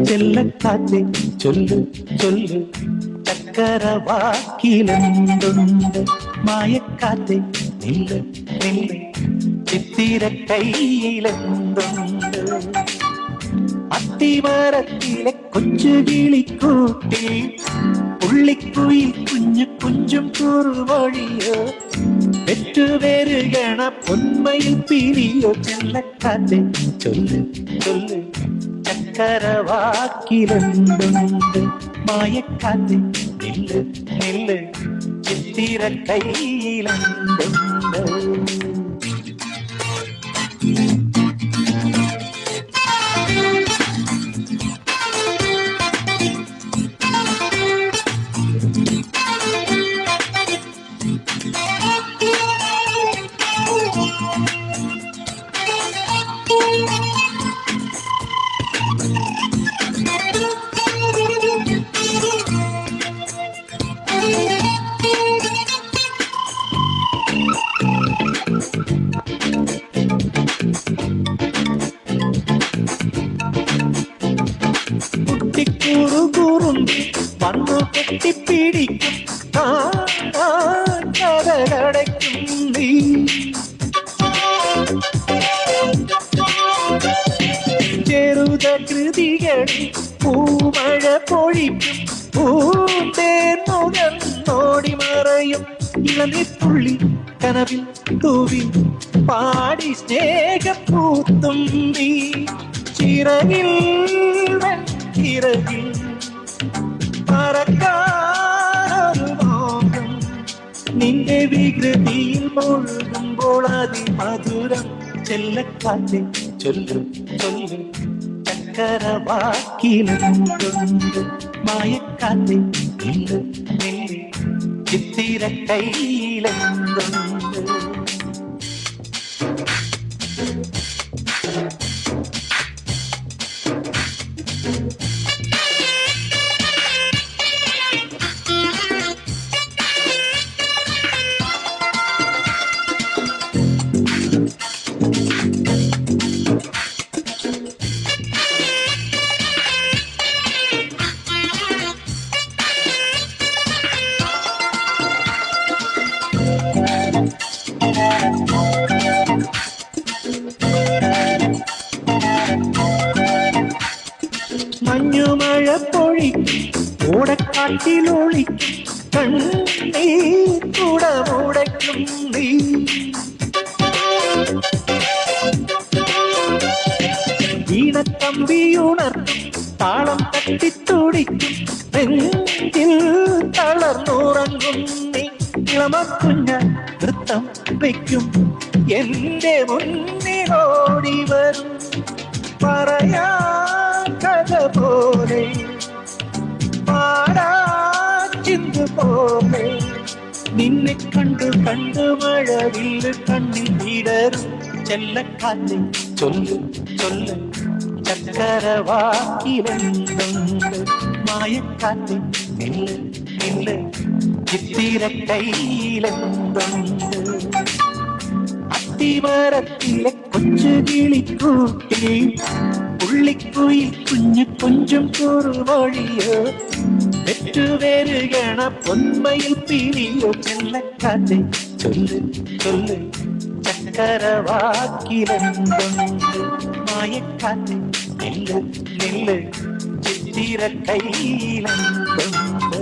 ചെല്ലക്കാറ്റെ ചൊല്ലു ചൊല്ലു ചക്കരവാക്കിലെന്തുണ്ട് മായക്കാറ്റെ നില്ല് നില്ല് ചിത്തിര കയ്യിലെന്തുണ്ട് അത്തിമരത്തിലെ കൊച്ചു കിളിക്കൂട്ടിൽ പുള്ളിക്കുയിൽ കുഞ്ഞു കുഞ്ചും കുറുവഴിയോ പെറ്റുപെരുകണ പൊന്മയിൽ പിരിയോ ചെല്ലക്കാറ്റെ ചൊല്ലു ചൊല്ലു ചക്കരവാക്കിലെന്തുണ്ട് മായക്കാറ്റെ നില്ല് നില്ല് ചിത്തിര കയ്യിലെന്തുണ്ട് കുറുകുറുന്തി വന്നു കെട്ടിപ്പിടിക്കും കടകടയ്ക്കും നീ ചെറുത കൃതികളിൽ പൂമഴ പൊഴിക്കും പൂന്തേന്നുകന്നോടി മറയും ഇളനിത്തുള്ളി കനവിൽ തൂവി പാടി സ്നേഹപ്പൂത്തുമ്പി ചിറകിൽ ചിറകിൽ പറക്കാനൊരു മോഹം നിന്റെ വികൃതിയിൽ മുഴുകുമ്പോൾ അതിമധുരം ചെല്ലക്കാറ്റെ ചൊല്ലു ചൊല്ലു ചക്കരവാക്കിലെന്തുണ്ട് മായക്കാറ്റെ നില്ല് നില്ല് ചിത്തിര കയ്യിലെന്തുണ്ട് മഞ്ഞുമഴ പൊഴിക്കും ഓടക്കാട്ടിലൊളിക്കും കണ്ണീർ കുടമുടയ്ക്കും നീ വീണക്കമ്പിയുണർത്തും താളം തട്ടിത്തുടിക്കും നെഞ്ചിൽ തളർന്നുറങ്ങും നീ ഇളമക്കുഞ്ഞ നൃത്തം വയ്ക്കും എന്റെ മുന്നിലോടി വരും പറയാ കഥ പോലെ പാടാച്ചിന്തു പോലെ നിന്നെ കണ്ടു കണ്ടു മഴവില്ല് കണ്ണിൽ വിടരും ചെല്ലക്കാറ്റെ ചൊല്ലു ചൊല്ലു ചക്കരവാക്കിലെന്തുണ്ട് മായക്കാറ്റെ നില്ല് നില്ല് ചിത്തിര കയ്യിലെന്തുണ്ട് അത്തിമരത്തിലെ കൊച്ചു കിളിക്കൂട്ടിൽ പുള്ളിക്കുയിൽ കുഞ്ഞു കുഞ്ചും കുറുവഴിയോ പെറ്റുപെരുകണ പൊന്മയിൽ പിരിയോ ചെല്ലക്കാറ്റെ ചൊല്ലു ചൊല്ലു ചക്കരവാക്കിലെന്തുണ്ട് മായക്കാറ്റെ നില്ല് നില്ല് ചിത്തിര കയ്യിലെന്തുണ്ട്